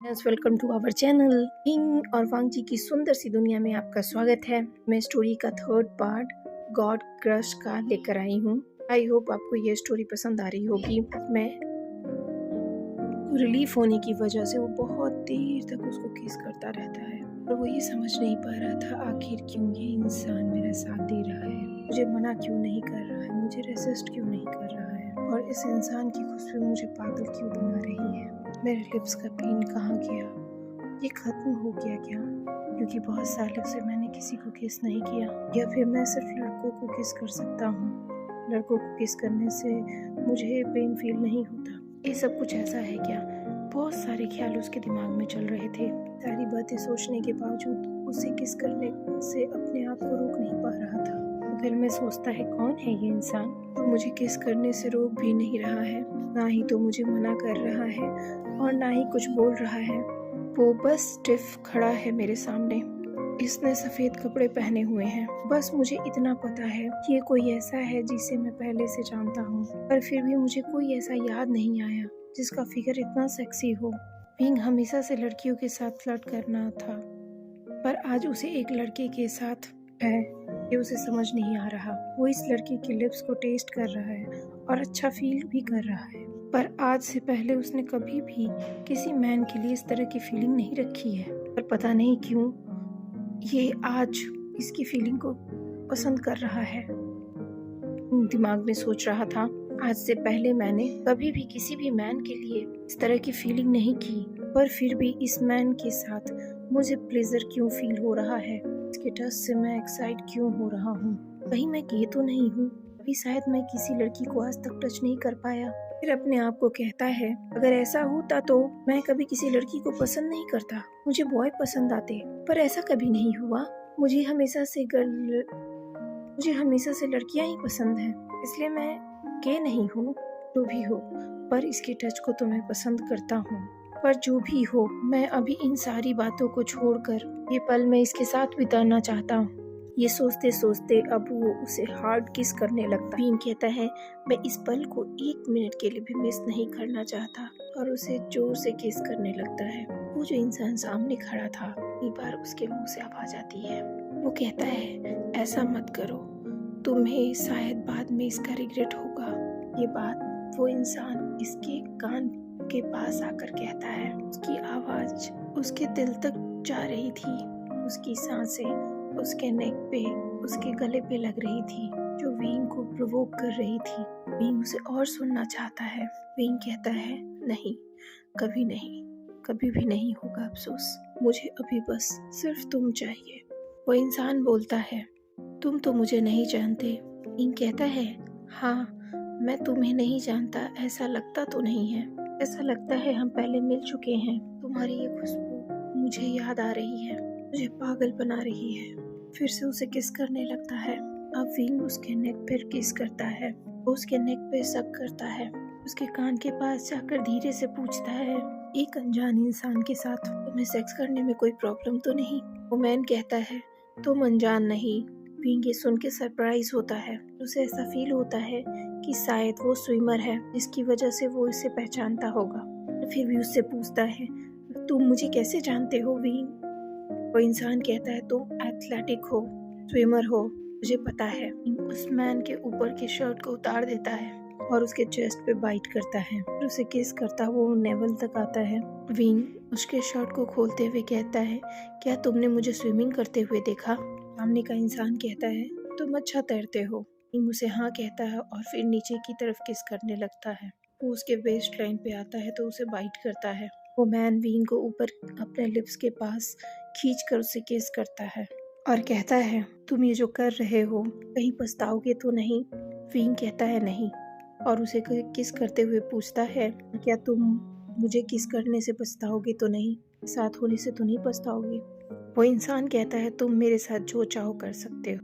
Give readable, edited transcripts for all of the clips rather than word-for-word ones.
Welcome to our channel. King और Wang जी की सुंदर सी दुनिया में आपका स्वागत है। मैं स्टोरी का थर्ड पार्ट गॉड क्रश का लेकर आई हूँ। आई होप आपको ये स्टोरी पसंद आ रही होगी। मैं रिलीफ होने की वजह से वो बहुत देर तक उसको किस करता रहता है और वो ये समझ नहीं पा रहा था आखिर क्यों ये इंसान मेरा साथ दे रहा है, मुझे मना क्यों नहीं कर रहा है, मुझे रेसिस्ट क्यों नहीं कर रहा है और इस इंसान की खुशबू मुझे पागल क्यों बना रही है। मेरे लिप्स का पेन कहाँ गया? ये खत्म हो गया क्या? क्योंकि बहुत सालों से मैंने किसी को किस नहीं किया, या फिर मैं सिर्फ लड़कों को किस कर सकता हूँ। लड़कों को किस करने से मुझे पेन फील नहीं होता। ये सब कुछ ऐसा है क्या? बहुत सारे ख्याल उसके दिमाग में चल रहे थे। सारी बातें सोचने के बावजूद उसे किस करने से अपने आप को रोक नहीं पा रहा था। दिल में सोचता है कौन है ये इंसान जो मुझे किस करने से रोक भी नहीं रहा है, ना ही तो मुझे मना कर रहा है और ना ही कुछ बोल रहा है। वो बस स्टिफ खड़ा है मेरे सामने। इसने सफेद कपड़े पहने हुए हैं। बस मुझे इतना पता है कि ये कोई ऐसा है जिसे मैं पहले से जानता हूँ, पर फिर भी मुझे कोई ऐसा याद नहीं आया जिसका फिगर इतना सेक्सी हो। विंग हमेशा से लड़कियों के साथ फ्लर्ट करना था, पर आज उसे एक लड़के के साथ है ये उसे समझ नहीं आ रहा। वो इस लड़के के लिप्स को टेस्ट कर रहा है और अच्छा फील भी कर रहा है, पर आज से पहले उसने कभी भी किसी मैन के लिए इस तरह की फीलिंग नहीं रखी है। पर पता नहीं क्यों ये आज इसकी फीलिंग को पसंद कर रहा है। दिमाग में सोच रहा था आज से पहले मैंने कभी भी किसी भी मैन के लिए इस तरह की फीलिंग नहीं की, पर फिर भी इस मैन के साथ मुझे प्लेजर क्यों फील हो रहा है, इसके टच से मैं एक्साइट क्यों हो रहा हूँ। कहीं मैं गे तो नहीं हूँ? अभी शायद मैं किसी लड़की को आज तक टच नहीं कर पाया। फिर अपने आप को कहता है अगर ऐसा होता तो मैं कभी किसी लड़की को पसंद नहीं करता, मुझे बॉय पसंद आते, पर ऐसा कभी नहीं हुआ। मुझे हमेशा से लड़कियां ही पसंद हैं, इसलिए मैं गे नहीं हूँ। जो भी हो, पर इसके टच को तो मैं पसंद करता हूँ। पर जो भी हो, मैं अभी इन सारी बातों को छोड़कर ये पल मैं इसके साथ बिताना चाहता हूँ। ये सोचते सोचते अब वो उसे हार्ड किस करने लगता। बीन कहता है मैं इस पल को 1 मिनट के लिए भी मिस नहीं करना चाहता, और उसे जोर से किस करने लगता है। वो जो इंसान सामने खड़ा था, एक बार उसके मुंह से आवाज आती है। वो कहता है ऐसा मत करो, तुम्हें शायद बाद में इसका रिग्रेट होगा। ये बात वो इंसान इसके कान के पास आकर कहता है। उसकी आवाज उसके दिल तक जा रही थी। उसकी सांसें उसके नेक पे, उसके गले पे लग रही थी, जो विंग को प्रोवोक कर रही थी। विंग उसे और सुनना चाहता है। विंग कहता है नहीं, कभी नहीं, कभी भी नहीं होगा अफसोस। मुझे अभी बस सिर्फ तुम चाहिए। वो इंसान बोलता है तुम तो मुझे नहीं जानते। विंग कहता है हाँ, मैं तुम्हें नहीं जानता, ऐसा लगता तो नहीं है। ऐसा लगता है हम पहले मिल चुके हैं। तुम्हारी ये खुशबू मुझे याद आ रही है, मुझे पागल बना रही है। फिर से उसे किस करने लगता है। अब विंग उसके नेक पर किस करता है। वो उसके नेक पे सक करता है। उसके कान के पास जाकर धीरे से पूछता है एक अनजान इंसान के साथ तुम्हें सेक्स करने में कोई प्रॉब्लम तो नहीं? वो मैन कहता है तुम अनजान नहीं। विंग ये सुन के सरप्राइज होता है। उसे ऐसा फील होता है कि शायद वो स्विमर है, जिसकी वजह से वो इसे पहचानता होगा। फिर भी उससे पूछता है तुम मुझे कैसे जानते हो विंग? वो इंसान कहता है तुम एथलेटिक हो, स्विमर हो, मुझे पता है। उस मैन के ऊपर की शर्ट को उतार देता है और उसके चेस्ट पे बाइट करता है। फिर उसे किस करता वो नेवल तक आता है। विंग उसके शर्ट को खोलते हुए कहता है क्या तुमने मुझे स्विमिंग करते हुए देखा? सामने का इंसान कहता है तुम अच्छा तैरते हो। विंग उसे हाँ कहता है और फिर नीचे की तरफ किस करने लगता है। वो उसके वेस्ट लाइन पे आता है तो उसे बाइट करता है। वो मैन विंग को ऊपर अपने लिप्स के पास खींचकर उसे किस करता है और कहता है तुम ये जो कर रहे हो कहीं पछताओगे तो नहीं? विंग कहता है नहीं, और उसे किस करते हुए पूछता है क्या तुम मुझे किस करने से पछताओगे तो नहीं? साथ होने से तो नहीं पछताओगे? वो इंसान कहता है तुम मेरे साथ जो चाहो कर सकते हो,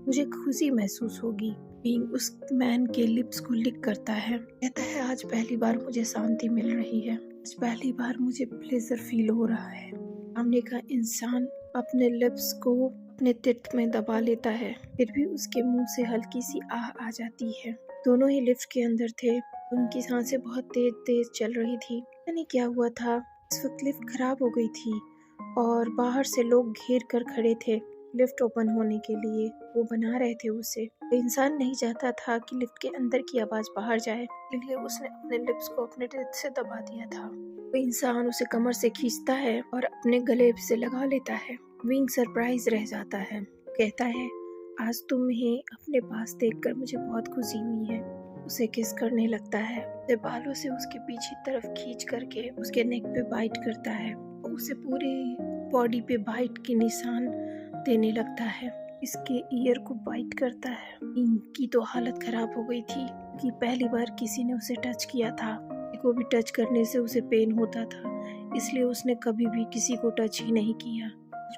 मुझे खुशी महसूस होगी। विंग उस मैन के लिप्स को लिक करता है। कहता है आज पहली बार मुझे शांति मिल रही है, आज पहली बार मुझे प्लेजर फील हो रहा है। सामने का इंसान अपने लिप्स को अपने टिट में दबा लेता है, फिर भी उसके मुंह से हल्की सी आह आ जाती है। दोनों ही लिफ्ट के अंदर थे। उनकी सांसें बहुत तेज तेज चल रही थी। पता नहीं क्या हुआ था, इस वक्त लिफ्ट खराब हो गई थी और बाहर से लोग घेर कर खड़े थे लिफ्ट ओपन होने के लिए। वो बना रहे थे उसे। इंसान नहीं चाहता था कि लिफ्ट के अंदर की आवाज़ बाहर जाए, इसलिए उसने अपने लिप्स को अपने टेथ से दबा दिया था। वो इंसान उसे कमर से खींचता है और अपने गले से लगा लेता है। विंग सरप्राइज रह जाता है, कहता है आज तुम्हें अपने पास देखकर मुझे बहुत खुशी हुई है। उसे किस करने लगता है, उसे बालों से उसके पीछे तरफ खींच करके उसके नेक पे बाइट करता है। उसे पूरे बॉडी पे बाइट के निशान देने लगता है, इसके ईयर को बाइट करता है। इनकी तो हालत खराब हो गई थी कि पहली बार किसी ने उसे टच किया था। को भी टच करने से उसे पेन होता था, इसलिए उसने कभी भी किसी को टच ही नहीं किया।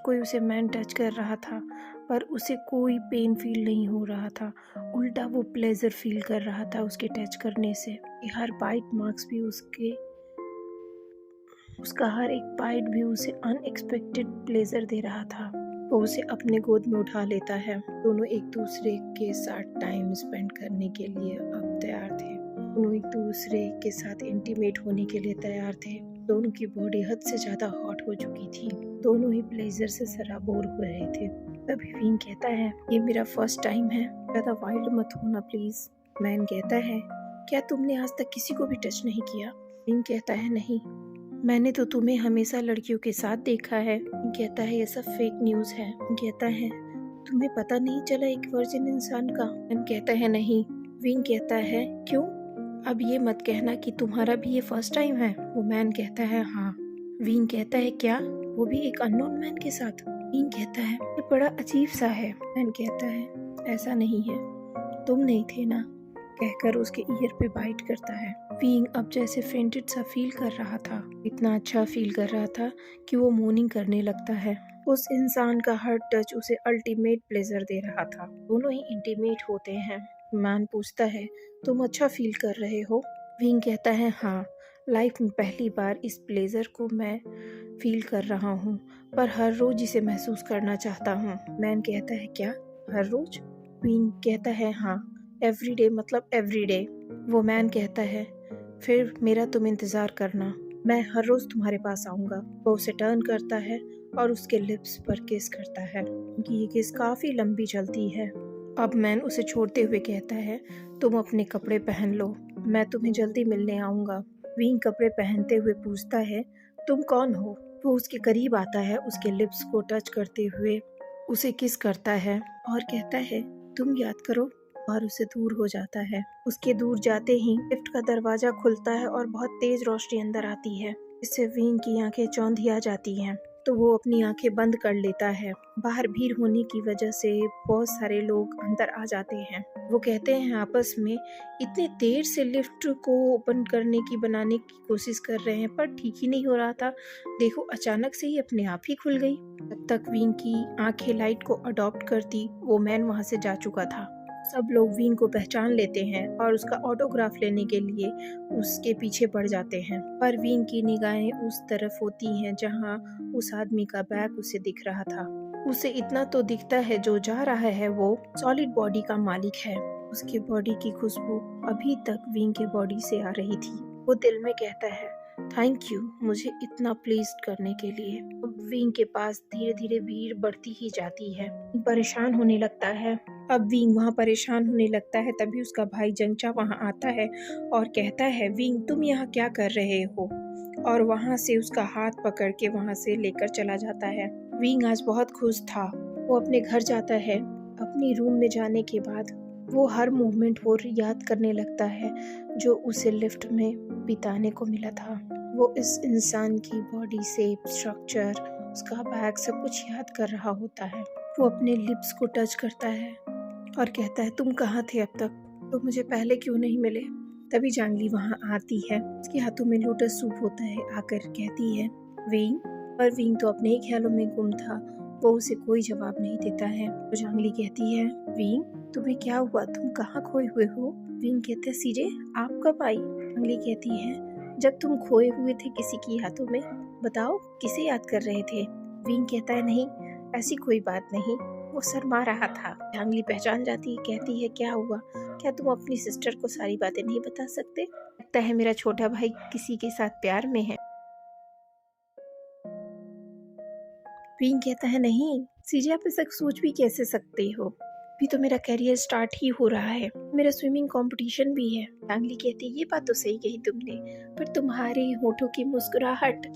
कोई उसे मैन टच कर रहा था पर उसे कोई पेन फील नहीं हो रहा था, उल्टा वो प्लेजर फील कर रहा था उसके टच करने से। हर बाइट मार्क्स भी उसका हर एक बाइट भी उसे अनएक्सपेक्टेड प्लेजर दे रहा था। वो उसे अपने गोद में उठा लेता है। दोनों एक दूसरे के साथ टाइम स्पेंड करने के लिए अब तैयार थे। दोनों एक दूसरे के साथ इंटीमेट होने के लिए तैयार थे। दोनों की बॉडी हद से ज्यादा हॉट हो चुकी थी। दोनों ही प्लेजर से सराबोर हो रहे थे। तभी विंग कहता है ये मेरा फर्स्ट टाइम है, ज्यादा वाइल्ड मत होना प्लीज। मैन कहता है क्या तुमने आज तक किसी को भी टच नहीं किया? विंग कहता है नहीं, मैंने तो तुम्हें हमेशा लड़कियों के साथ देखा है। कहता है ये सब फेक न्यूज है। कहता है तुम्हें पता नहीं चला एक वर्जिन इंसान का? कहता है नहीं। विंग कहता है क्यों? अब ये मत कहना कि तुम्हारा भी ये फर्स्ट टाइम है। वो मैन कहता है हाँ। विंग कहता है क्या, वो भी एक अननोन मैन के साथ? विंग कहता है ये बड़ा अजीब सा है। मैन कहता है ऐसा नहीं है, तुम नहीं थे ना, कहकर उसके ईयर पे बाइट करता है। विंग अब जैसे फेंटेड सा फील कर रहा था, इतना अच्छा फील कर रहा था कि वो मोर्निंग करने लगता है। उस इंसान का हर टच उसे अल्टीमेट प्लेजर दे रहा था। दोनों ही इंटीमेट होते हैं। मैन पूछता है तुम अच्छा फील कर रहे हो? विंग कहता है हाँ, लाइफ में पहली बार इस प्लेजर को मैं फील कर रहा हूँ, पर हर रोज इसे महसूस करना चाहता हूँ। मैन कहता है क्या हर रोज? विंग कहता है हाँ, एवरीडे मतलब एवरीडे। वो मैन कहता है फिर मेरा तुम इंतजार करना, मैं हर रोज तुम्हारे पास आऊंगा। वो उसे टर्न करता है और उसके लिप्स पर किस करता है। ये किस काफी लंबी चलती है। अब मैन उसे छोड़ते हुए कहता है तुम अपने कपड़े पहन लो, मैं तुम्हें जल्दी मिलने आऊंगा। विंग कपड़े पहनते हुए पूछता है तुम कौन हो? वो उसके करीब आता है, उसके लिप्स को टच करते हुए उसे किस करता है और कहता है तुम याद करो, और उसे दूर हो जाता है। उसके दूर जाते ही लिफ्ट का दरवाजा खुलता है और बहुत तेज रोशनी अंदर आती है। इससे विंग की आंखें चौंधिया जाती हैं, तो वो अपनी आंखें बंद कर लेता है। बाहर भीड़ होने की वजह से बहुत सारे लोग अंदर आ जाते हैं। वो कहते हैं आपस में इतने देर से लिफ्ट को ओपन बनाने की कोशिश कर रहे हैं पर ठीक ही नहीं हो रहा था, देखो अचानक से ही अपने आप ही खुल गई। तब तक विंग की आंखें लाइट को अडॉप्ट करती वो मैन वहां से जा चुका था। सब लोग विंग को पहचान लेते हैं और उसका ऑटोग्राफ लेने के लिए उसके पीछे पड़ जाते हैं, पर विंग की निगाहें उस तरफ होती हैं जहां उस आदमी का बैग उसे दिख रहा था। उसे इतना तो दिखता है जो जा रहा है वो सॉलिड बॉडी का मालिक है। उसके बॉडी की खुशबू अभी तक विंग के बॉडी से आ रही थी। वो दिल में कहता है थैंक यू मुझे इतना प्लीज्ड करने के लिए। अब विंग के पास धीरे धीरे भीड़ बढ़ती ही जाती है। परेशान होने लगता है। अब विंग वहाँ परेशान होने लगता है, तभी उसका भाई जंगचा वहाँ आता है और कहता है विंग तुम यहाँ क्या कर रहे हो, और वहाँ से उसका हाथ पकड़ के वहाँ से लेकर चला जाता है। विंग आज बहुत खुश था। वो अपने घर जाता है। अपनी रूम में जाने के बाद वो हर मूवमेंट को याद करने लगता है जो उसे लिफ्ट में बिताने को मिला था। वो इस इंसान की बॉडी शेप, स्ट्रक्चर, उसका बैग सब कुछ याद कर रहा होता है। वो अपने लिप्स को टच करता है और कहता है तुम कहाँ थे अब तक, तो मुझे पहले क्यों नहीं मिले? तभी जांगली वहाँ आती है। उसके हाथों में लोटस सूप होता है। आकर कहती है विंग, पर विंग तो अपने ही ख्यालों में गुम था। वो उसे कोई जवाब नहीं देता है। तो जांगली कहती है विंग तुम्हें क्या हुआ, तुम कहाँ खोए हुए हो? विंग कहते सीजे आप कब आई? जांगली कहती है जब तुम खोए हुए थे किसी की हाथों में। बताओ किसे याद कर रहे थे? विंग कहता है नहीं ऐसी कोई बात नहीं, वो शर्मा रहा था। जांगली पहचान जाती है, कहती है क्या हुआ, क्या तुम अपनी सिस्टर को सारी बातें नहीं बता सकते? लगता है मेरा छोटा भाई किसी के साथ प्यार में है। विंग कहता है नहीं सीजे, आप ऐसा सोच भी कैसे सकते हो, अभी तो मेरा करियर स्टार्ट ही हो रहा है, मेरा स्विमिंग कंपटीशन भी है। चांगली कहती है ये बात तो सही कही तुमने, पर तुम्हारे होठों की मुस्कुराहट,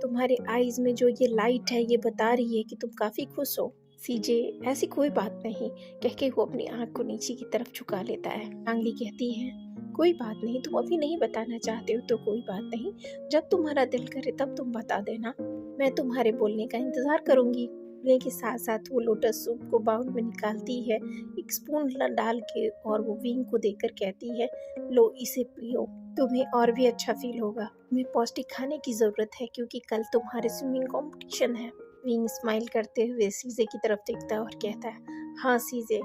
तुम्हारे आईज में जो ये लाइट है ये बता रही है कि तुम काफी खुश हो। सीजे ऐसी कोई बात नहीं कह के वो अपनी आंख को नीचे की तरफ झुका लेता है। चांगली कहती है कोई बात नहीं, तुम अभी नहीं बताना चाहते हो तो कोई बात नहीं, जब तुम्हारा दिल करे तब तुम बता देना, मैं तुम्हारे बोलने का इंतजार करूंगी। बोलने के साथ साथ वो लोटस सूप को बाउल में निकालती है, एक स्पून डाल के, और वो विंग को देकर कहती है लो इसे पियो, तुम्हें और भी अच्छा फील होगा। तुम्हें पौष्टिक खाने की जरूरत है क्योंकि कल तुम्हारे स्विमिंग कंपटीशन है। विंग स्माइल करते हुए सीजे की तरफ देखता है और कहता है हाँ सीजे,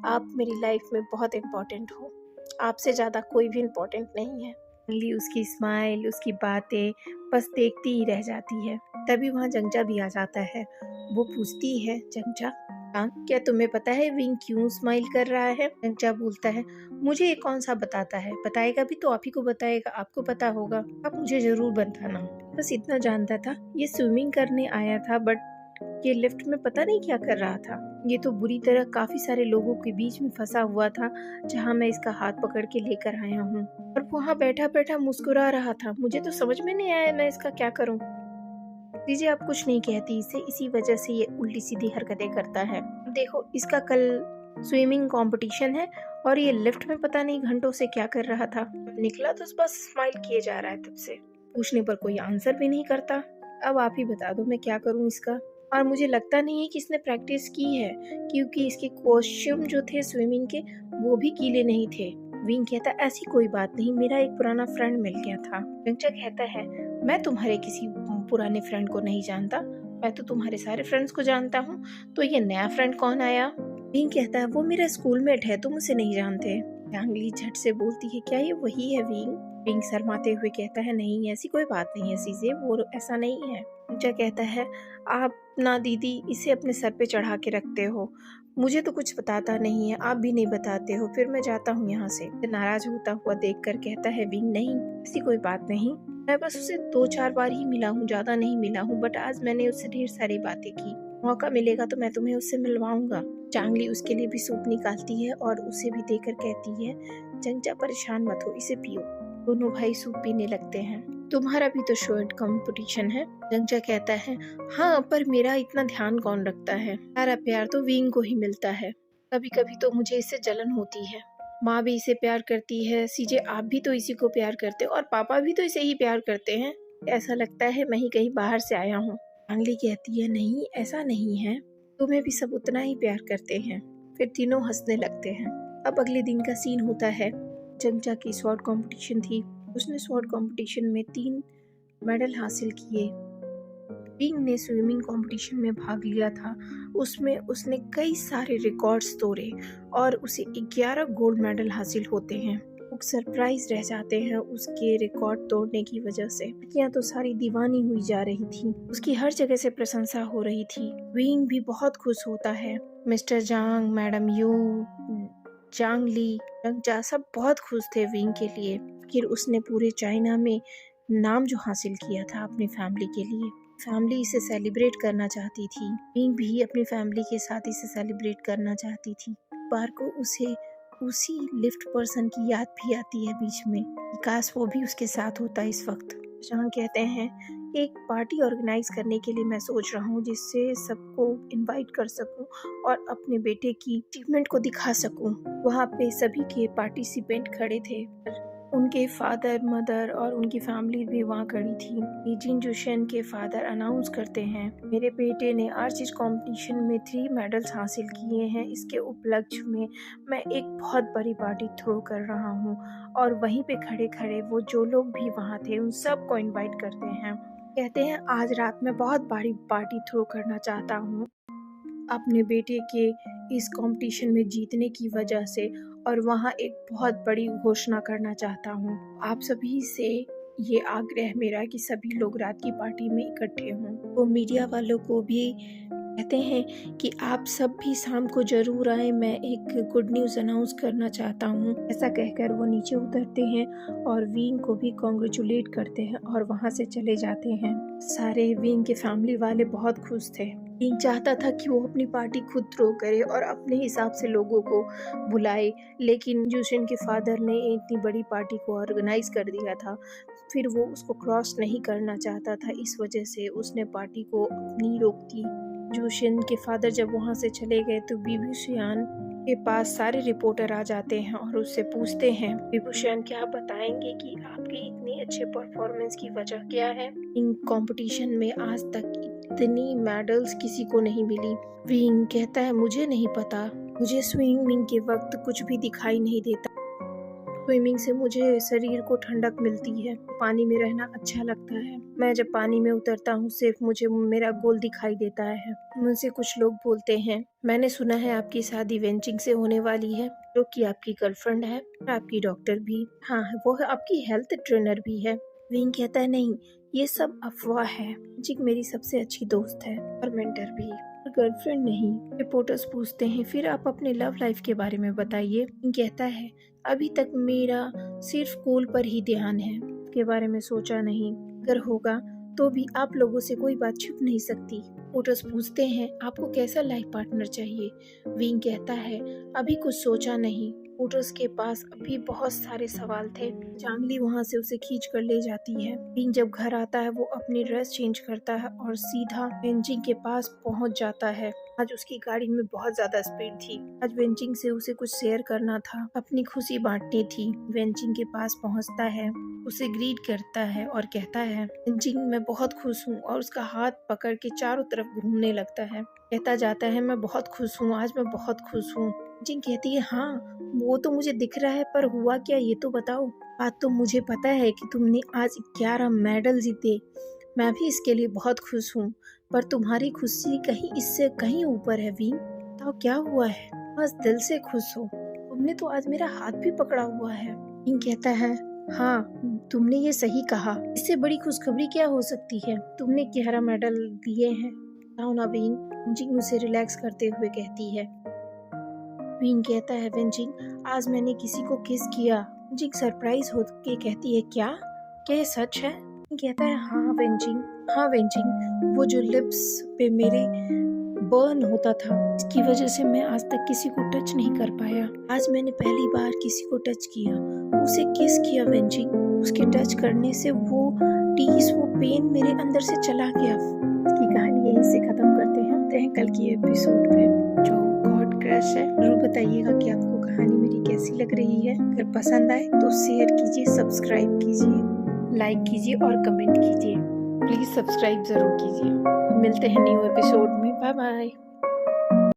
आप मेरी लाइफ में बहुत इम्पोर्टेंट हो, आपसे ज़्यादा कोई भी इम्पोर्टेंट नहीं है। ली उसकी स्माइल, उसकी बातें बस देखती ही रह जाती है। तभी वहाँ जंगजा भी आ जाता है। वो पूछती है जंगजा क्या तुम्हें पता है विंग क्यों स्माइल कर रहा है? जंगजा बोलता है मुझे ये कौन सा बताता है, बताएगा भी तो आप ही को बताएगा, आपको पता होगा, आप मुझे जरूर बताना। बस इतना जानता था ये स्विमिंग करने आया था, बट ये लिफ्ट में पता नहीं क्या कर रहा था, ये तो बुरी तरह काफी सारे लोगों के बीच में फंसा हुआ था जहाँ मैं इसका हाथ पकड़ के लेकर आया हूँ, और वहाँ बैठा बैठा मुस्कुरा रहा था, मुझे तो समझ में नहीं आया मैं इसका क्या करूँ। दीजिए आप कुछ नहीं कहती इसे, इसी वजह से ये उल्टी सीधी हरकतें करता है। देखो इसका कल स्विमिंग कंपटीशन है और ये लिफ्ट में पता नहीं घंटों से क्या कर रहा था, निकला तो बस स्माइल किए जा रहा है, तब से पूछने पर कोई आंसर भी नहीं करता। अब आप ही बता दो मैं क्या करूँ इसका। और मुझे लगता नहीं है कि इसने प्रैक्टिस की है क्योंकि इसके कॉस्ट्यूम जो थे स्विमिंग के वो भी गीले नहीं थे। विंग कहता ऐसी कोई बात नहीं, मेरा एक पुराना फ्रेंड मिल गया था। जंगचा कहता है मैं तुम्हारे किसी पुराने फ्रेंड को नहीं जानता, मैं तो तुम्हारे सारे फ्रेंड्स को जानता हूँ, तो ये नया फ्रेंड कौन आया? विंग कहता है वो मेरा स्कूलमेट है, तुम उसे नहीं जानते। चांगली झट से बोलती है क्या ये वही है विंग? विंग शर्माते हुए कहता है नहीं ऐसी कोई बात नहीं है सीजे, वो ऐसा नहीं है। जंगचा कहता है आप ना दीदी इसे अपने सर पे चढ़ा के रखते हो, मुझे तो कुछ बताता नहीं है, आप भी नहीं बताते हो, फिर मैं जाता हूँ यहाँ से। नाराज होता हुआ देखकर कहता है विंग नहीं ऐसी कोई बात नहीं, मैं बस उसे 2-4 बार ही मिला हूँ, ज्यादा नहीं मिला हूँ, बट आज मैंने उससे ढेर सारी बातें की, मौका मिलेगा तो मैं तुम्हें उससे मिलवाऊंगा। चांगली उसके लिए भी सूप निकालती है और उसे भी देकर कहती है जंगचा परेशान मत हो, इसे पियो। दोनों भाई सूप पीने लगते हैं। तुम्हारा भी तो शॉर्ट कंपटीशन है। जंगचा कहता है हाँ पर मेरा इतना ध्यान कौन रखता है, सारा प्यार तो विंग को ही मिलता है, कभी कभी तो मुझे इससे जलन होती है, माँ भी इसे प्यार करती है, सीजे आप भी तो इसी को प्यार करते हो और पापा भी तो इसे ही प्यार करते हैं, ऐसा लगता है मैं ही कहीं बाहर से आया हूँ। चांगली कहती है नहीं ऐसा नहीं है, तुम्हें भी सब उतना ही प्यार करते हैं। फिर तीनों हंसने लगते हैं। अब अगले दिन का सीन होता है, जंगचा की शॉर्ट कंपटीशन थी, उसने शॉर्ट कंपटीशन में 3 मेडल हासिल किए। विंग ने स्विमिंग कंपटीशन में भाग लिया था, उसमें उसने कई सारे रिकॉर्ड्स तोड़े और उसे 11 गोल्ड मेडल हासिल होते हैं। लोग सरप्राइज रह जाते हैं उसके रिकॉर्ड तोड़ने की वजह से। लड़कियां तो सारी दीवानी हुई जा रही थी, उसकी हर जगह से प्रशंसा हो रही थी। विंग भी बहुत खुश होता है, मिस्टर जांग, मैडम यू, चांगली, जंगचा सब बहुत खुश थे विंग के लिए। फिर उसने पूरे चाइना में नाम जो हासिल किया था अपनी फैमिली के लिए, फैमिली इसे सेलिब्रेट करना चाहती थी। विंग भी अपनी फैमिली के साथ इसे सेलिब्रेट करना चाहती थी। बार को उसे उसी लिफ्ट पर्सन की याद भी आती है बीच में, काश वो भी उसके साथ होता इस वक्त। जहाँ कहते हैं एक पार्टी ऑर्गेनाइज करने के लिए मैं सोच रहा हूँ जिससे सबको इनवाइट कर सकूँ और अपने बेटे की अचीवमेंट को दिखा सकूँ। वहाँ पे सभी के पार्टिसिपेंट खड़े थे, उनके फादर, मदर और उनकी फैमिली भी वहाँ खड़ी थी। जिन जुशन के फादर अनाउंस करते हैं मेरे बेटे ने आर्चिज कंपटीशन में 3 मेडल्स हासिल किए हैं, इसके उपलक्ष्य में मैं एक बहुत बड़ी पार्टी थ्रो कर रहा हूँ। और वहीं पे खड़े खड़े वो जो लोग भी वहाँ थे उन सबको इनवाइट करते हैं। कहते हैं आज रात मैं बहुत बड़ी पार्टी थ्रो करना चाहता हूँ अपने बेटे के इस कंपटीशन में जीतने की वजह से, और वहाँ एक बहुत बड़ी घोषणा करना चाहता हूँ। आप सभी से ये आग्रह मेरा कि सभी लोग रात की पार्टी में इकट्ठे हों। वो मीडिया वालों को भी कहते हैं कि आप सब भी शाम को जरूर आए, मैं एक गुड न्यूज़ अनाउंस करना चाहता हूँ। ऐसा कहकर वो नीचे उतरते हैं और विंग को भी कॉन्ग्रेचुलेट करते हैं और वहाँ से चले जाते हैं। सारे विंग के फैमिली वाले बहुत खुश थे। विंग चाहता था कि वो अपनी पार्टी खुद थ्रो करे और अपने हिसाब से लोगों को बुलाए, लेकिन जूशियन के फादर ने इतनी बड़ी पार्टी को ऑर्गेनाइज कर दिया था, फिर वो उसको क्रॉस नहीं करना चाहता था, इस वजह से उसने पार्टी को अपनी रोक दी। जूशियन के फादर जब वहाँ से चले गए तो बीबूशियान के पास सारे रिपोर्टर आ जाते हैं और उससे पूछते हैं, बीबूशियान क्या आप बताएंगे कि आपके इतनी अच्छे परफॉर्मेंस की वजह क्या है? इन कंपटीशन में आज तक इतनी मेडल्स किसी को नहीं मिली। विंग कहता है मुझे नहीं पता, मुझे स्विमिंग के वक्त कुछ भी दिखाई नहीं देता। स्विमिंग से मुझे शरीर को ठंडक मिलती है, पानी में रहना अच्छा लगता है। मैं जब पानी में उतरता हूँ सिर्फ मुझे मेरा गोल दिखाई देता है। मुझसे कुछ लोग बोलते हैं, मैंने सुना है आपकी शादी वेंचिंग से होने वाली है, जो कि आपकी गर्लफ्रेंड है, आपकी डॉक्टर भी, हाँ वो आपकी हेल्थ ट्रेनर भी है। विंग कहता है नहीं, ये सब अफवाह है, जिक मेरी सबसे अच्छी दोस्त है और मेंटर भी, गर्लफ्रेंड नहीं। रिपोर्टर्स पूछते हैं फिर आप अपने लव लाइफ के बारे में बताइए। कहता है अभी तक मेरा सिर्फ स्कूल पर ही ध्यान है, के बारे में सोचा नहीं, अगर होगा तो भी आप लोगों से कोई बात छुप नहीं सकती। रिपोर्टर्स पूछते हैं आपको कैसा लाइफ पार्टनर चाहिए? विंग कहता है अभी कुछ सोचा नहीं। रिपोर्टर्स के पास अभी बहुत सारे सवाल थे। चांगली वहाँ से उसे खींच कर ले जाती है। विंग जब घर आता है वो अपनी ड्रेस चेंज करता है और सीधा वेंचिंग के पास पहुँच जाता है। आज उसकी गाड़ी में बहुत ज्यादा स्पीड थी। आज वेंचिंग से उसे कुछ शेयर करना था, अपनी खुशी बांटनी थी। वेंचिंग के पास पहुंचता है, उसे ग्रीट करता है और कहता है वेंचिंग मैं बहुत खुश हूँ, और उसका हाथ पकड़ के चारों तरफ घूमने लगता है। कहता जाता है मैं बहुत खुश हूँ, आज मैं बहुत खुश हूँ। वेंचिंग कहती है हाँ वो तो मुझे दिख रहा है, पर हुआ क्या ये तो बताओ। बात तो मुझे पता है कि तुमने आज 11 मेडल जीते, मैं भी इसके लिए बहुत खुश हूँ, पर तुम्हारी खुशी कहीं इससे कहीं ऊपर है। विंग बताओ क्या हुआ है, बस दिल से खुश हो, तुमने तो आज मेरा हाथ भी पकड़ा हुआ है। विंग कहता है हाँ तुमने ये सही कहा, इससे बड़ी खुशखबरी क्या हो सकती है, तुमने 11 मेडल दिए हैं, बताओ ना विंग। विंग उसे रिलैक्स करते हुए कहती है। विंग कहता है वेंचिंग आज मैंने किसी को किस किया। विंग सरप्राइज होके कहती है क्या ये सच है? कहता है हाँ वेंचिंग, वो जो लिप्स पे मेरे बर्न होता था, इसकी वजह से मैं आज तक किसी को टच नहीं कर पाया, आज मैंने पहली बार किसी को टच किया, उसे किस किया वेंचिंग, उसके टच करने से वो पेन मेरे अंदर से चला गया। इसकी कहानी यहीं से खत्म करते हैं कल की एपिसोड पे जो गॉड क्रश है। जरूर बताइएगा कि आपको कहानी मेरी कैसी लग रही है। अगर पसंद आए तो शेयर कीजिए, सब्सक्राइब कीजिए, लाइक कीजिए और कमेंट कीजिए। प्लीज सब्सक्राइब जरूर कीजिए। मिलते हैं न्यू एपिसोड में। Bye bye.